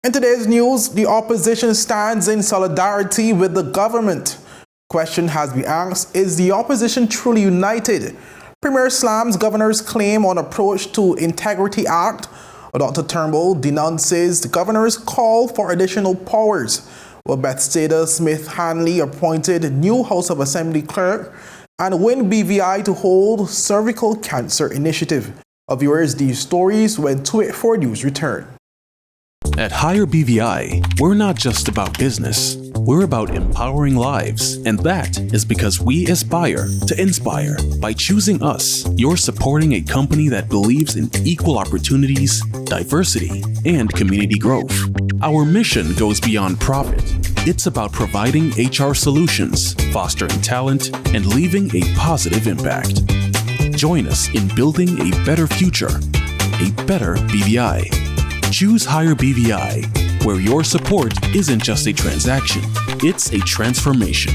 In today's news, the opposition stands in solidarity with the government. Question has been asked, is the opposition truly united? Premier slams governor's claim on approach to Integrity Act. Dr. TURNBULL denounces the governor's call for additional powers. BETHSAIDA SMITH-HANLEY appointed new House of Assembly clerk and win BVI to hold cervical cancer initiative. Viewers, these stories when 284 News return. At Higher BVI, we're not just about business. We're about empowering lives, and that is because we aspire to inspire. By choosing us, you're supporting a company that believes in equal opportunities, diversity, and community growth. Our mission goes beyond profit. It's about providing HR solutions, fostering talent, and leaving a positive impact. Join us in building a better future, a better BVI. Choose Higher BVI, where your support isn't just a transaction, it's a transformation.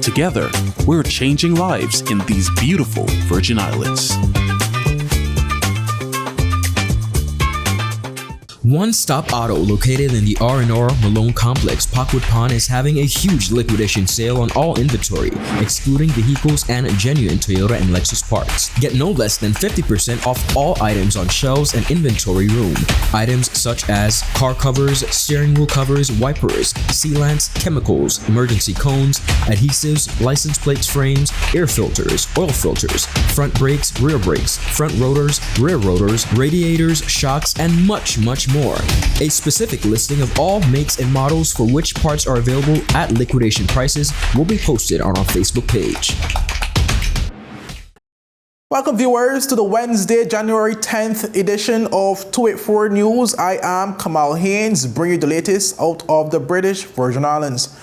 Together, we're changing lives in these beautiful Virgin Islands. One Stop Auto, located in the R&R Malone Complex, Parkwood Pond, is having a huge liquidation sale on all inventory, excluding vehicles and genuine Toyota and Lexus parts. Get no less than 50% off all items on shelves and inventory room. Items such as car covers, steering wheel covers, wipers, sealants, chemicals, emergency cones, adhesives, license plates frames, air filters, oil filters, front brakes, rear brakes, front rotors, rear rotors, radiators, shocks, and much more. A specific listing of all makes and models for which parts are available at liquidation prices will be posted on our Facebook page. Welcome viewers to the Wednesday, January 10th edition of 284 News. I am Kamal Haynes, bringing you the latest out of the British Virgin Islands.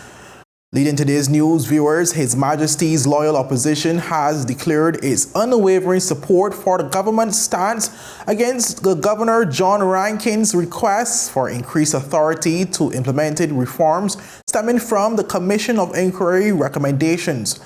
Leading today's news, viewers, His Majesty's loyal opposition has declared its unwavering support for the government's stance against the Governor John Rankin's requests for increased authority to implement reforms stemming from the Commission of Inquiry recommendations.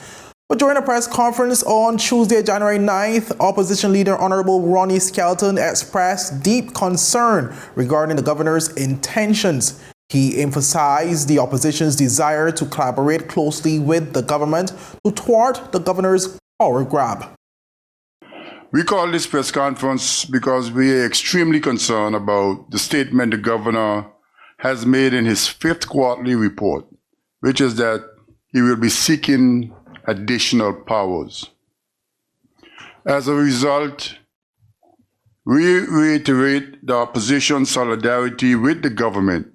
But during a press conference on Tuesday, January 9th, opposition leader Honorable Ronnie Skelton expressed deep concern regarding the governor's intentions. He emphasized the opposition's desire to collaborate closely with the government to thwart the governor's power grab. We call this press conference because we are extremely concerned about the statement the governor has made in his 5th quarterly report, which is that he will be seeking additional powers. As a result, we reiterate the opposition's solidarity with the government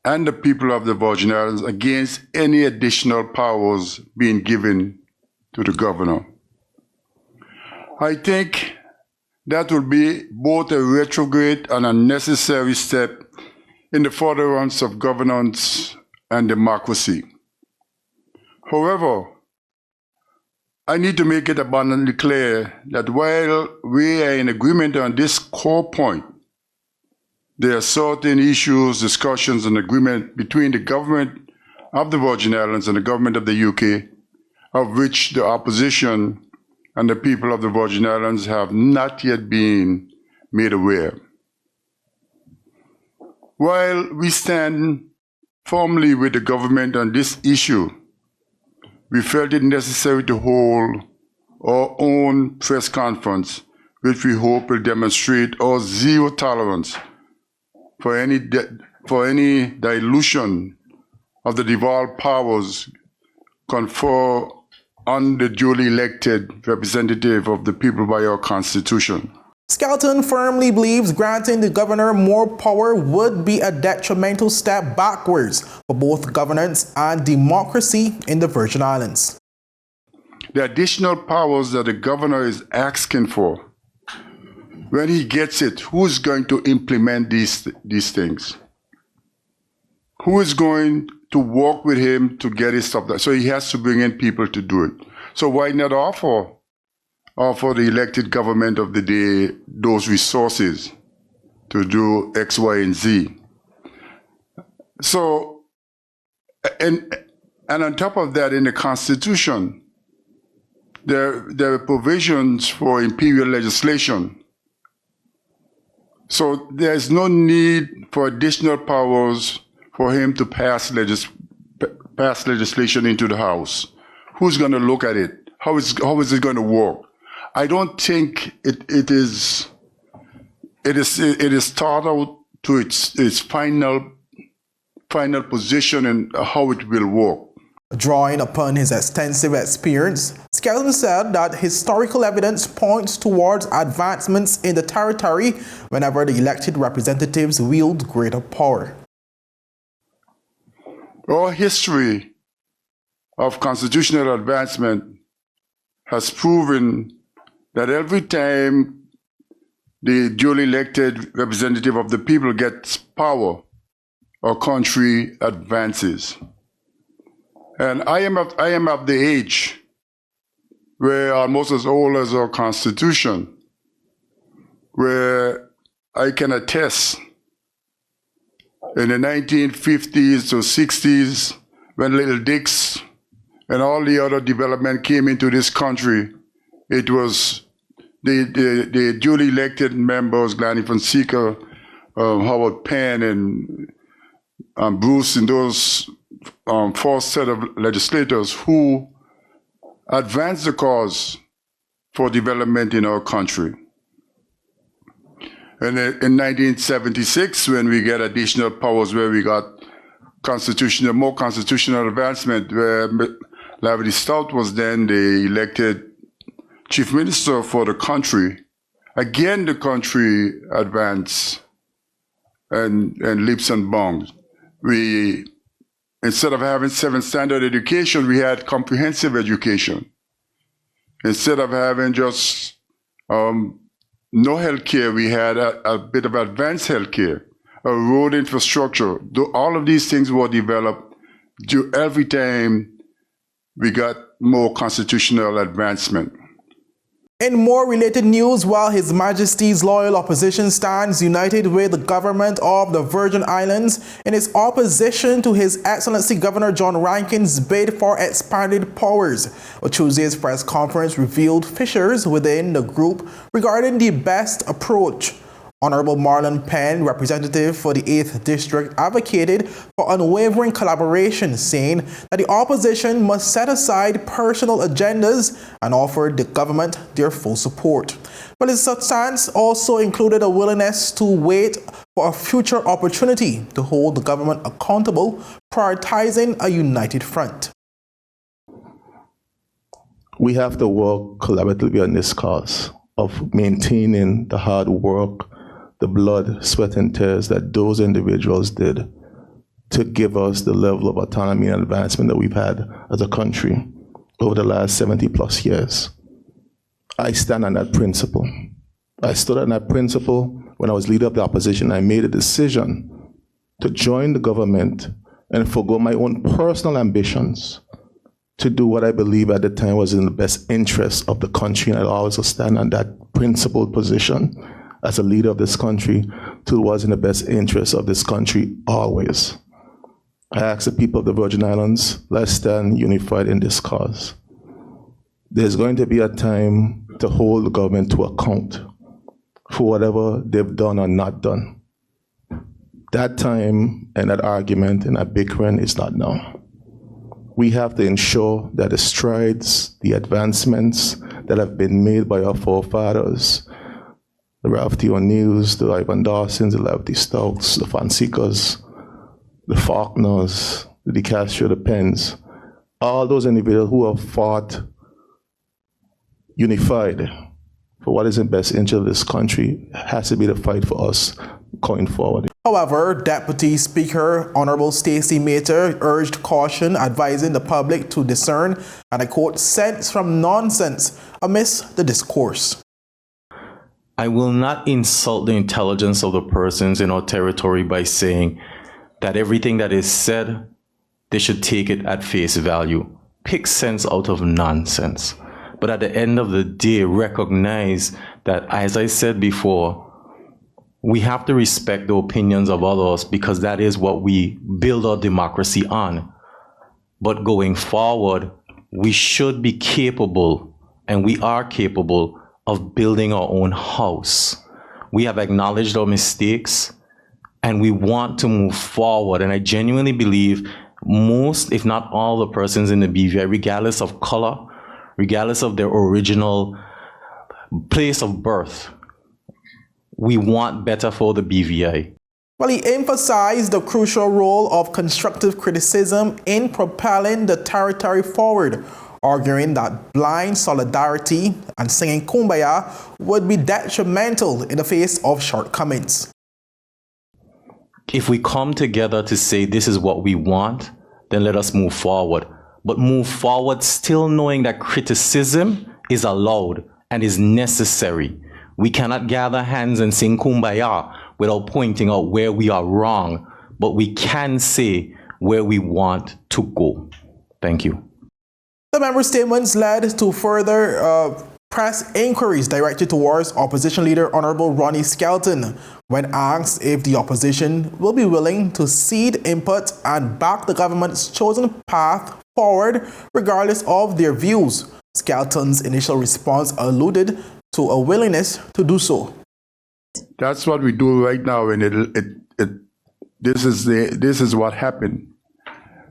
and the people of the Virgin Islands against any additional powers being given to the governor. I think that will be both a retrograde and unnecessary step in the furtherance of governance and democracy. However, I need to make it abundantly clear that while we are in agreement on this core point, there are certain issues, discussions, and agreement between the government of the Virgin Islands and the government of the UK, of which the opposition and the people of the Virgin Islands have not yet been made aware. While we stand firmly with the government on this issue, we felt it necessary to hold our own press conference, which we hope will demonstrate our zero tolerance for any dilution of the devolved powers conferred on the duly elected representative of the people by our Constitution. Skelton firmly believes granting the governor more power would be a detrimental step backwards for both governance and democracy in the Virgin Islands. The additional powers that the governor is asking for, when he gets it, who is going to implement these things? Who is going to work with him to get his stuff done? So he has to bring in people to do it. So why not offer the elected government of the day those resources to do X, Y, and Z? So, and on top of that, in the Constitution, there are provisions for imperial legislation. So there's no need for additional powers for him to pass legislation into the House. Who's going to look at it? How is it going to work? I don't think it is thought out to its final position and how it will work. Drawing upon his extensive experience, Skelton said that historical evidence points towards advancements in the territory whenever the elected representatives wield greater power. Our history of constitutional advancement has proven that every time the duly elected representative of the people gets power, our country advances. And I am of the age where almost as old as our Constitution, where I can attest in the 1950s to 60s, when Little Dix and all the other development came into this country, it was the duly elected members, Gladys Fonseca, Howard Penn, and Bruce, and those first set of legislators who advanced the cause for development in our country. And in 1976, when we get additional powers, where we got more constitutional advancement, where Lavity Stout was then the elected chief minister for the country, again the country advanced and leaps and bounds. Instead of having 7 standard education, we had comprehensive education. Instead of having just no health care, we had a bit of advanced health care, a road infrastructure. All of these things were developed every time we got more constitutional advancement. In more related news, while His Majesty's loyal opposition stands united with the government of the Virgin Islands in its opposition to His Excellency Governor John Rankin's bid for expanded powers, a Tuesday's press conference revealed fissures within the group regarding the best approach. Honorable Marlon Penn, representative for the 8th District, advocated for unwavering collaboration, saying that the opposition must set aside personal agendas and offer the government their full support. But his stance also included a willingness to wait for a future opportunity to hold the government accountable, prioritizing a united front. We have to work collaboratively on this cause of maintaining the hard work, the blood, sweat, and tears that those individuals did to give us the level of autonomy and advancement that we've had as a country over the last 70 plus years. I stand on that principle. I stood on that principle when I was leader of the opposition. I made a decision to join the government and forgo my own personal ambitions to do what I believe at the time was in the best interest of the country, and I always stand on that principled position as a leader of this country to what's in the best interest of this country always. I ask the people of the Virgin Islands, let's stand unified in this cause. There's going to be a time to hold the government to account for whatever they've done or not done. That time and that argument and that bickering is not now. We have to ensure that the strides, the advancements that have been made by our forefathers, the Ralph T. O'Neills, the Ivan Dawsons, the Lavity Stouts, the Fonsecas, the Faulkners, the DeCastro, the Penns, all those individuals who have fought unified for what is in best interest of this country has to be the fight for us going forward. However, Deputy Speaker Honorable Stacey Mater urged caution, advising the public to discern, and I quote, sense from nonsense amidst the discourse. I will not insult the intelligence of the persons in our territory by saying that everything that is said, they should take it at face value. Pick sense out of nonsense. But at the end of the day, recognize that, as I said before, we have to respect the opinions of others because that is what we build our democracy on. But going forward, we should be capable, and we are capable, of building our own house. We have acknowledged our mistakes and we want to move forward. And I genuinely believe most, if not all, the persons in the BVI, regardless of color, regardless of their original place of birth, we want better for the BVI. Well, he emphasized the crucial role of constructive criticism in propelling the territory forward, arguing that blind solidarity and singing Kumbaya would be detrimental in the face of shortcomings. If we come together to say this is what we want, then let us move forward. But move forward still knowing that criticism is allowed and is necessary. We cannot gather hands and sing Kumbaya without pointing out where we are wrong, but we can say where we want to go. Thank you. The member statements led to further press inquiries directed towards opposition leader Honorable Ronnie Skelton when asked if the opposition will be willing to cede input and back the government's chosen path forward regardless of their views. Skelton's initial response alluded to a willingness to do so. That's what we do right now, and this is what happened.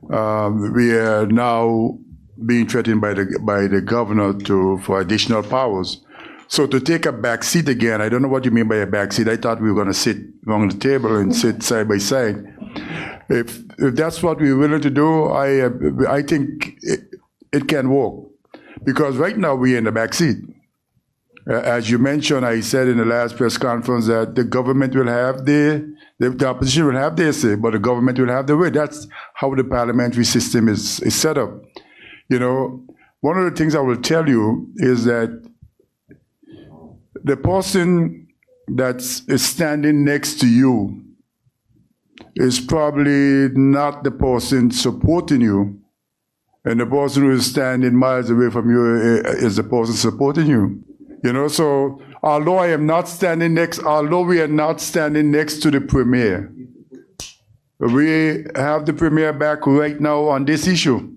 We are now being threatened by the governor for additional powers. So to take a back seat again, I don't know what you mean by a back seat. I thought we were going to sit around the table and sit side by side. If that's what we're willing to do, I think it can work, because right now we're in the back seat. As you mentioned, I said in the last press conference that the government will have the opposition will have their say, but the government will have the way. That's how the parliamentary system is set up. You know, one of the things I will tell you is that the person that is standing next to you is probably not the person supporting you, and the person who is standing miles away from you is the person supporting you. You know, so although we are not standing next to the Premier, we have the Premier back right now on this issue.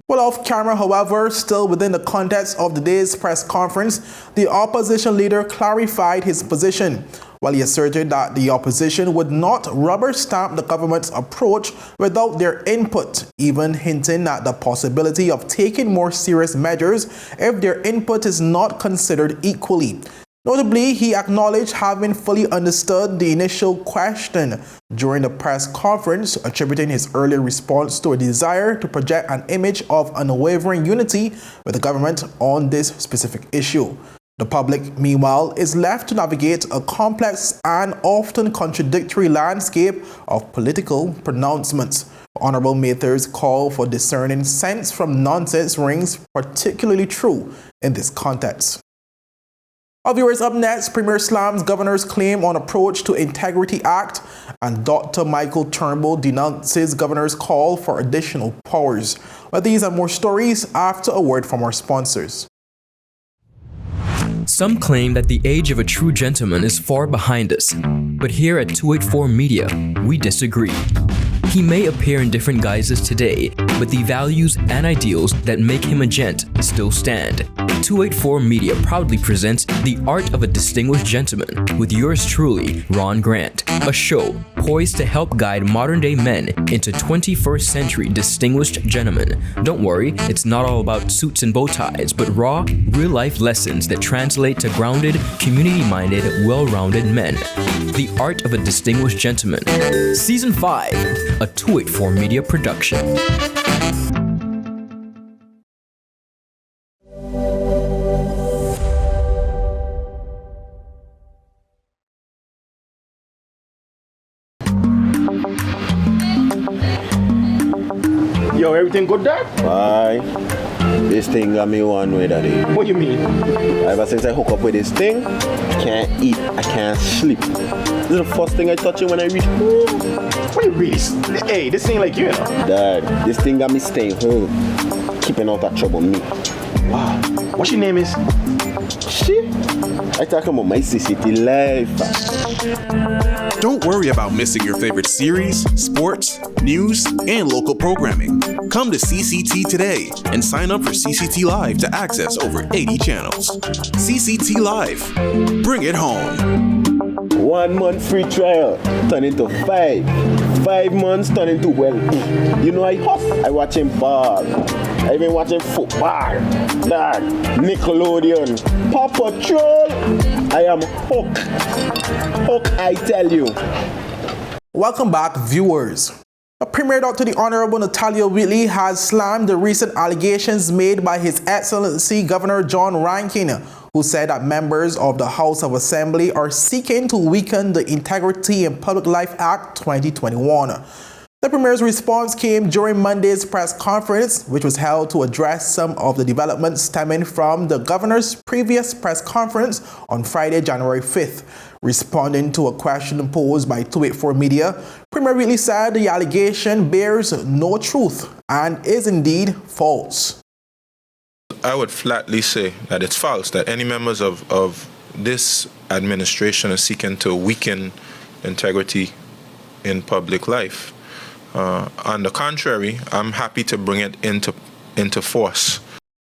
Well, off camera, however, still within the context of the day's press conference, the opposition leader clarified his position, while he asserted that the opposition would not rubber stamp the government's approach without their input, even hinting at the possibility of taking more serious measures if their input is not considered equally. Notably, he acknowledged having fully understood the initial question during the press conference, attributing his earlier response to a desire to project an image of unwavering unity with the government on this specific issue. The public, meanwhile, is left to navigate a complex and often contradictory landscape of political pronouncements. Honorable Mather's call for discerning sense from nonsense rings particularly true in this context. Our viewers, up next, Premier Slam's governor's claim on approach to Integrity Act, and Dr. Michael Turnbull denounces governor's call for additional powers. But these and more stories after a word from our sponsors. Some claim that the age of a true gentleman is far behind us, but here at 284 Media, we disagree. He may appear in different guises today, but the values and ideals that make him a gent still stand. 284 Media proudly presents The Art of a Distinguished Gentleman with yours truly, Ron Grant, a show poised to help guide modern-day men into 21st century distinguished gentlemen. Don't worry, it's not all about suits and bow ties, but raw, real-life lessons that translate to grounded, community-minded, well-rounded men. The Art of a Distinguished Gentleman, Season 5, a 284 Media production. Yo, everything good, Dad? Why? This thing got me one way, Daddy. What you mean? Ever since I hook up with this thing, I can't eat, I can't sleep. This is the first thing I touch it when I reach home. What you really? Hey, this ain't like you, you know. Dad, this thing got me staying home. keeping out of trouble me. Wow. What your name is? She? I talking about my CCT life. Don't worry about missing your favorite series, sports, news, and local programming. Come to CCT today and sign up for CCT Live to access over 80 channels. CCT Live. Bring it home. 1 month free trial turn into 5. 5 months turn into, well, you know I watching ball. I even watching football. Dad, Nickelodeon, Paw Patrol. I am hooked. Hooked, I tell you. Welcome back, viewers. Premier Dr. the Honorable Natalia Whitley has slammed the recent allegations made by His Excellency Governor John Rankin, who said that members of the House of Assembly are seeking to weaken the Integrity in Public Life Act 2021. The Premier's response came during Monday's press conference, which was held to address some of the developments stemming from the Governor's previous press conference on Friday, January 5th. Responding to a question posed by 284 Media, Premier Whitley said the allegation bears no truth and is indeed false. I would flatly say that it's false, that any members of this administration are seeking to weaken integrity in public life. On the contrary, I'm happy to bring it into force.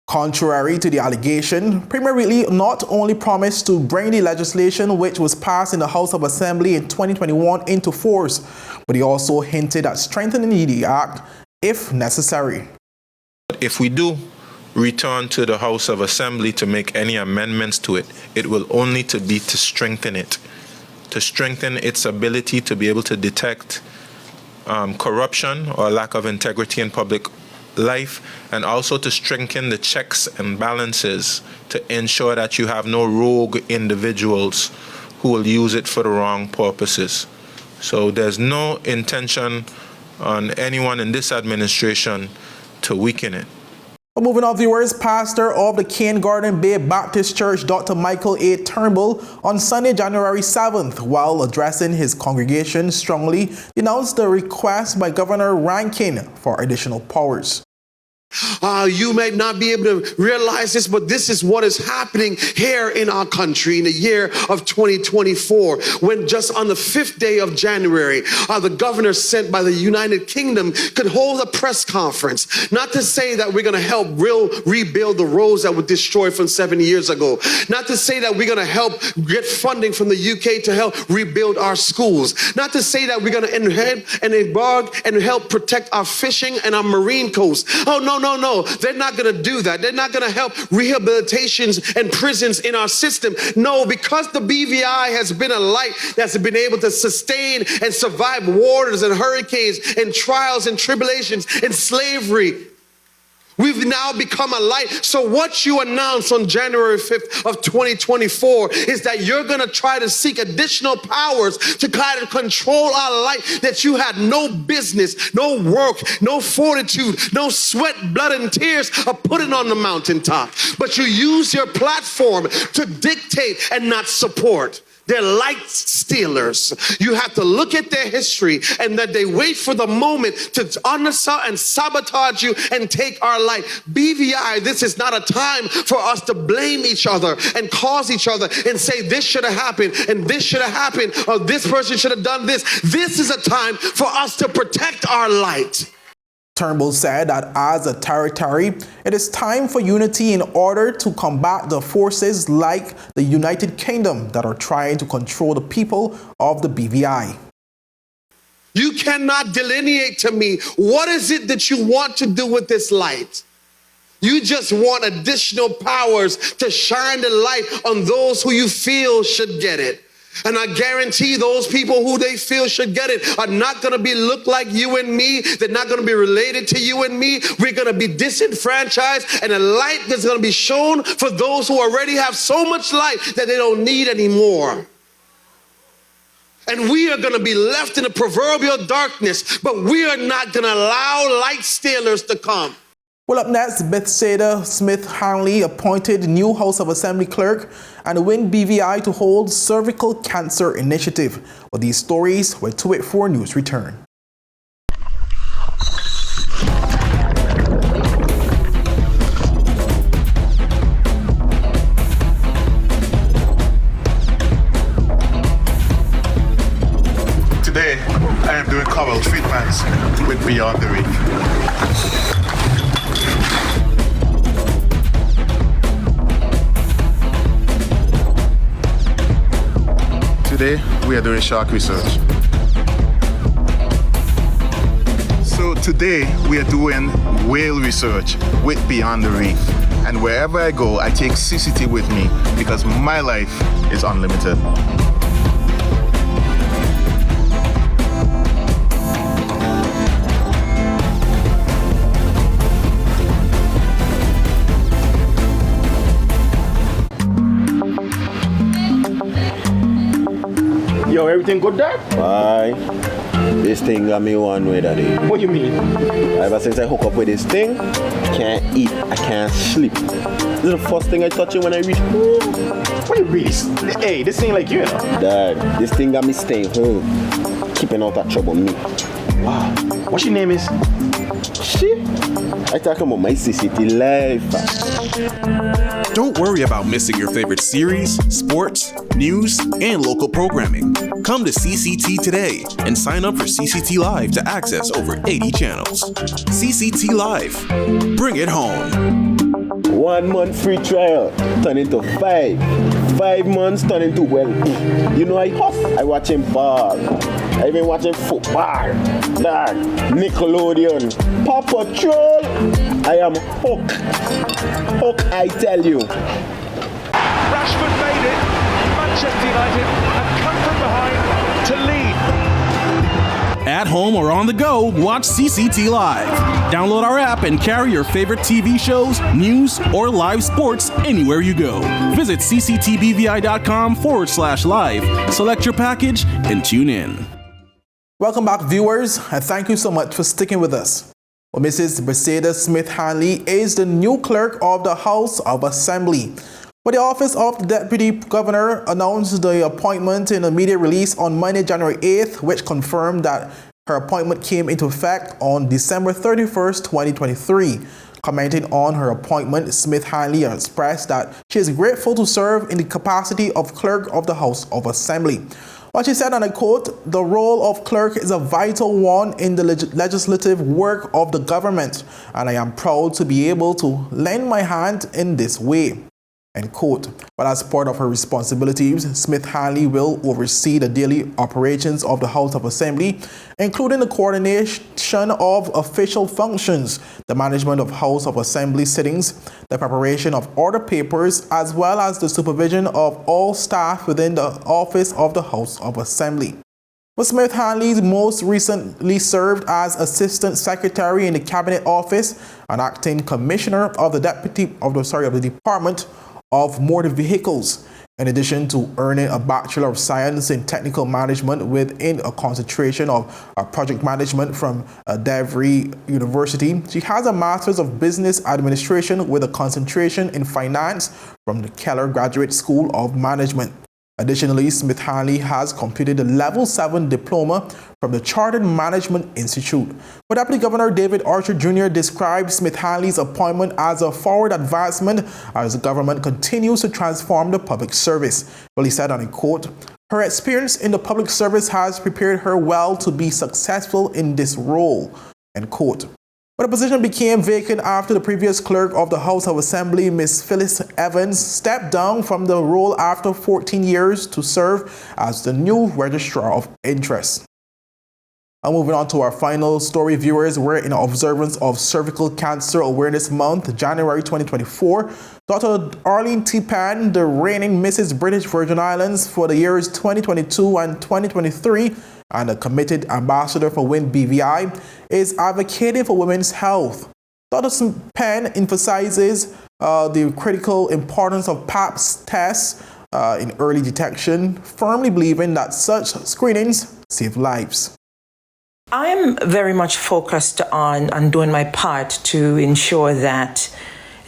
Contrary to the allegation, Premier Whitley not only promised to bring the legislation which was passed in the House of Assembly in 2021 into force, but he also hinted at strengthening the act if necessary. If we do return to the House of Assembly to make any amendments to it, it will only be to strengthen it, to strengthen its ability to be able to detect corruption or lack of integrity in public life, and also to strengthen the checks and balances to ensure that you have no rogue individuals who will use it for the wrong purposes. So there's no intention on anyone in this administration to weaken it. Moving on, viewers, pastor of the Cane Garden Bay Baptist Church, Dr. Michael A. Turnbull, on Sunday, January 7th, while addressing his congregation, strongly denounced the request by Governor Rankin for additional powers. You may not be able to realize this, but this is what is happening here in our country in the year of 2024, when just on the 5th day of January, the governor sent by the United Kingdom could hold a press conference, not to say that we're going to help rebuild the roads that were destroyed from 70 years ago, not to say that we're going to help get funding from the UK to help rebuild our schools, not to say that we're going to embark and help protect our fishing and our marine coast. Oh, no, they're not going to do that. They're not going to help rehabilitations and prisons in our system. No, because the BVI has been a light that's been able to sustain and survive waters and hurricanes and trials and tribulations and slavery. We've now become a light. So what you announced on January 5th of 2024 is that you're going to try to seek additional powers to kind of control our light that you had no business, no work, no fortitude, no sweat, blood, and tears of putting on the mountaintop. But you use your platform to dictate and not support. They're light stealers. You have to look at their history and that they wait for the moment to undersell and sabotage you and take our light. BVI, this is not a time for us to blame each other and cause each other and say this should have happened and this should have happened or this person should have done this. This is a time for us to protect our light. Turnbull said that as a territory, it is time for unity in order to combat the forces like the United Kingdom that are trying to control the people of the BVI. You cannot delineate to me what is it that you want to do with this light. You just want additional powers to shine the light on those who you feel should get it. And I guarantee those people who they feel should get it are not going to look like you and me. They're not going to be related to you and me. We're going to be disenfranchised, and a light that's going to be shown for those who already have so much light that they don't need anymore. And we are going to be left in the proverbial darkness, but we are not going to allow light stealers to come. Well, up next, BETHSAIDA SMITH-HANLEY appointed new House of Assembly clerk and win BVI to hold cervical cancer initiative. Well, these stories when 284 News return. News with Beyond the Reef. Today, we are doing shark research. So today, we are doing whale research with Beyond the Reef. And wherever I go, I take CCT with me because my life is unlimited. Yo, everything good, Dad? Bye. This thing got me one way, Daddy. What you mean? Ever since I hook up with this thing, I can't eat, I can't sleep. This is the first thing I touch it when I reach home. What you really? Hey, this ain't like you, you know? Dad, this thing got me staying home, keeping out of trouble me. Wow. What your name is? Shit. I talking about my CCT life. Don't worry about missing your favorite series, sports, news, and local programming. Come to CCT today and sign up for CCT Live to access over 80 channels. CCT Live. Bring it home. 1 month free trial turn into 5. 5 months turn into, well, you know I watching ball. I even watching football. Dad, Nickelodeon, Paw Patrol. I am hooked. Hook, I tell you. Rashford made it. Manchester United have come from behind to lead. At home or on the go, watch CCT Live. Download our app and carry your favorite TV shows, news, or live sports anywhere you go. Visit cctbvi.com/live, select your package, and tune in. Welcome back, viewers, and thank you so much for sticking with us. Well, Mrs. BETHSAIDA SMITH-HANLEY is the new clerk of the House of Assembly. But the Office of the Deputy Governor announced the appointment in a media release on Monday, January 8th, which confirmed that her appointment came into effect on December 31st, 2023. Commenting on her appointment, SMITH-HANLEY expressed that she is grateful to serve in the capacity of Clerk of the House of Assembly. What she said, and I quote, "The role of clerk is a vital one in the legislative work of the government, and I am proud to be able to lend my hand in this way." End quote. But as part of her responsibilities, SMITH-HANLEY will oversee the daily operations of the House of Assembly, including the coordination of official functions, the management of House of Assembly sittings, the preparation of order papers, as well as the supervision of all staff within the office of the House of Assembly. But SMITH-HANLEY most recently served as Assistant Secretary in the Cabinet Office and Acting Commissioner of the Department of Motor Vehicles, in addition to earning a Bachelor of Science in Technical Management within a concentration of Project Management from Devry University. She has a Master's of Business Administration with a concentration in Finance from the Keller Graduate School of Management. Additionally, SMITH-HANLEY has completed a Level 7 diploma from the Chartered Management Institute. But Deputy Governor David Archer Jr. described SMITH-HANLEY's appointment as a forward advancement as the government continues to transform the public service. Well, he said, and I quote, "Her experience in the public service has prepared her well to be successful in this role." End quote. But the position became vacant after the previous clerk of the House of Assembly, Ms. Phyllis Evans, stepped down from the role after 14 years to serve as the new Registrar of Interest. And moving on to our final story, viewers, we're in observance of Cervical Cancer Awareness Month, January 2024. Dr. Arlene T. Pan, the reigning Mrs. British Virgin Islands for the years 2022 and 2023, and a committed ambassador for WIN BVI, is advocating for women's health. Dr. Pan emphasizes the critical importance of Pap tests in early detection, firmly believing that such screenings save lives. I am very much focused on doing my part to ensure that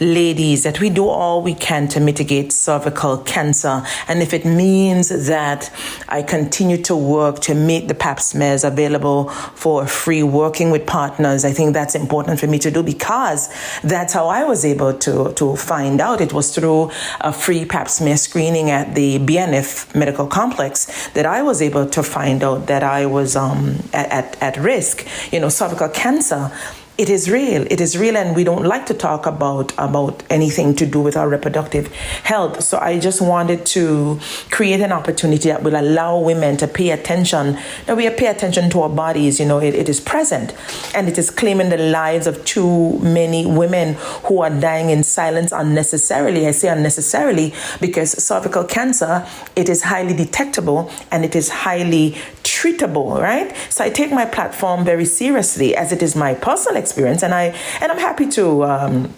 ladies, that we do all we can to mitigate cervical cancer. And if it means that I continue to work to make the pap smears available for free, working with partners, I think that's important for me to do, because that's how I was able to find out. It was through a free pap smear screening at the BNF Medical Complex that I was able to find out that I was at risk. Cervical cancer, it is real, and we don't like to talk about anything to do with our reproductive health. So I just wanted to create an opportunity that will allow women to pay attention. Now, we pay attention to our bodies, it is present, and it is claiming the lives of too many women who are dying in silence unnecessarily. I say unnecessarily because cervical cancer, it is highly detectable and it is highly treatable, right? So I take my platform very seriously, as it is my personal experience, and I'm happy to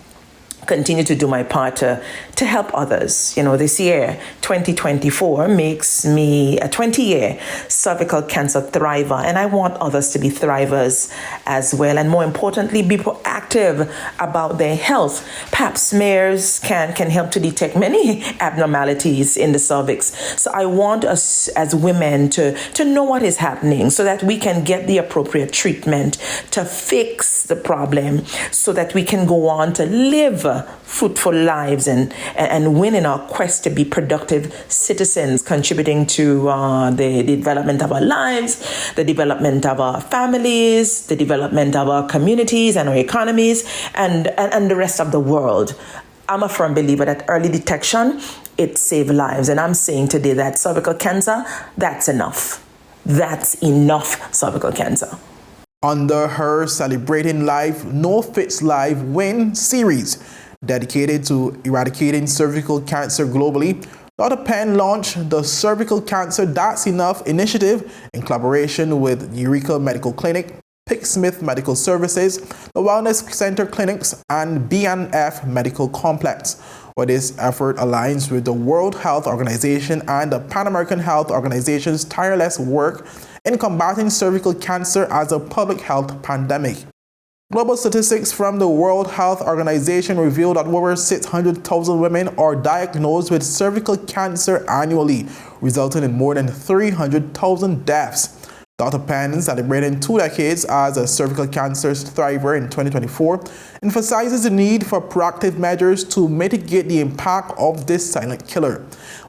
continue to do my part to help others. This year, 2024, makes me a 20-year cervical cancer thriver, and I want others to be thrivers as well, and more importantly, be proactive about their health. Pap smears can help to detect many abnormalities in the cervix. So I want us as women to know what is happening so that we can get the appropriate treatment to fix the problem, so that we can go on to live fruitful lives and win in our quest to be productive citizens, contributing to the development of our lives, the development of our families, the development of our communities and our economies, and the rest of the world. I'm a firm believer that early detection, it saves lives. And I'm saying today that cervical cancer, that's enough. That's enough cervical cancer. Under her Celebrating Life No Fits Life Win series, dedicated to eradicating cervical cancer globally, Dr. Penn launched the Cervical Cancer That's Enough initiative in collaboration with Eureka Medical Clinic, Smith Medical Services, the Wellness Center Clinics, and BNF Medical Complex, where this effort aligns with the World Health Organization and the Pan American Health Organization's tireless work in combating cervical cancer as a public health pandemic. Global statistics from the World Health Organization reveal that over 600,000 women are diagnosed with cervical cancer annually, resulting in more than 300,000 deaths. Dr. Penn, celebrating 2 decades as a cervical cancer thriver in 2024, emphasizes the need for proactive measures to mitigate the impact of this silent killer.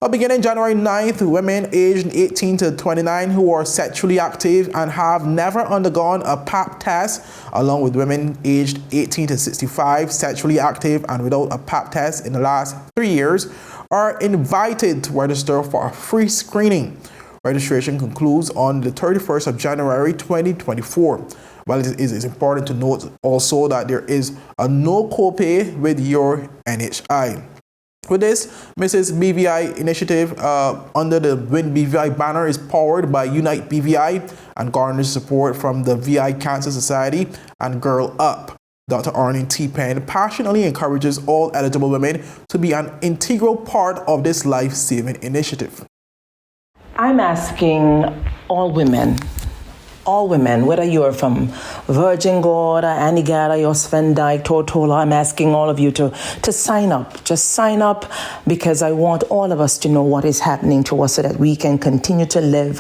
Beginning January 9th, women aged 18 to 29 who are sexually active and have never undergone a pap test, along with women aged 18 to 65 sexually active and without a pap test in the last 3 years, are invited to register for a free screening. Registration concludes on the 31st of January 2024. Well, it is important to note also that there is a no copay with your NHI. With this, Mrs. BVI initiative under the Win BVI banner is powered by Unite BVI and garners support from the VI Cancer Society and Girl Up. Dr. Arlene T. Penn passionately encourages all eligible women to be an integral part of this life-saving initiative. I'm asking all women, whether you're from Virgin Gorda, Antigua, Jos Van Dyke, Tortola, I'm asking all of you to sign up. Just sign up, because I want all of us to know what is happening to us so that we can continue to live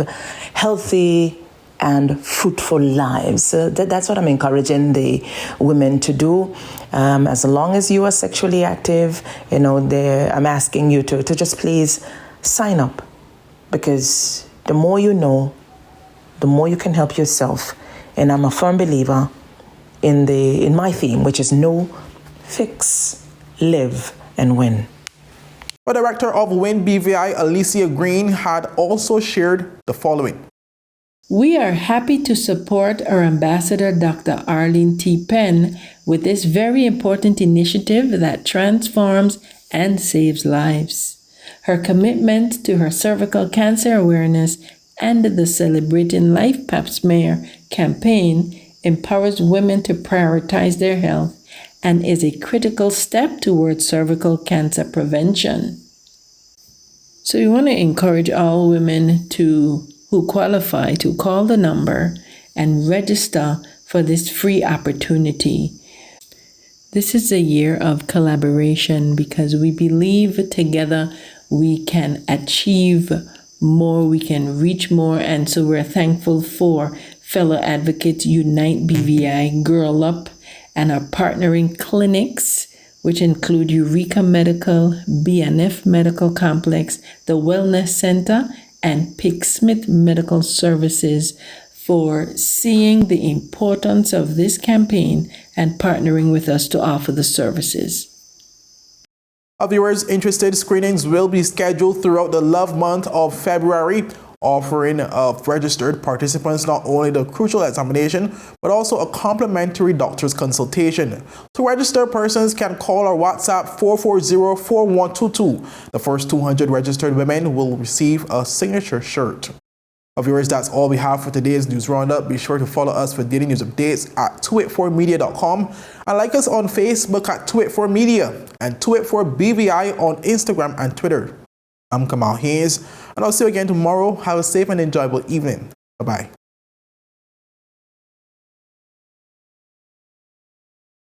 healthy and fruitful lives. That's what I'm encouraging the women to do. As long as you are sexually active, I'm asking you to just please sign up. Because the more you know, the more you can help yourself. And I'm a firm believer in my theme, which is know, fix, live, and win. The director of Win BVI, Alicia Green, had also shared the following. We are happy to support our ambassador, Dr. Arlene T. Penn, with this very important initiative that transforms and saves lives. Her commitment to her cervical cancer awareness and the Celebrating Life Pap Smear campaign empowers women to prioritize their health and is a critical step towards cervical cancer prevention. So we want to encourage all women who qualify to call the number and register for this free opportunity. This is a year of collaboration because we believe together we can achieve more, we can reach more, and so we're thankful for fellow advocates Unite BVI, Girl Up, and our partnering clinics, which include Eureka Medical, BNF Medical Complex, the Wellness Center, and Smith Medical Services, for seeing the importance of this campaign and partnering with us to offer the services. Our viewers interested, screenings will be scheduled throughout the love month of February, offering registered participants not only the crucial examination, but also a complimentary doctor's consultation. To register, persons can call or WhatsApp 440-4122. The first 200 registered women will receive a signature shirt. Our viewers, that's all we have for today's news roundup. Be sure to follow us for daily news updates at 284media.com and like us on Facebook at 284media and 284BVI on Instagram and Twitter. I'm Kamal Hayes, and I'll see you again tomorrow. Have a safe and enjoyable evening. Bye-bye.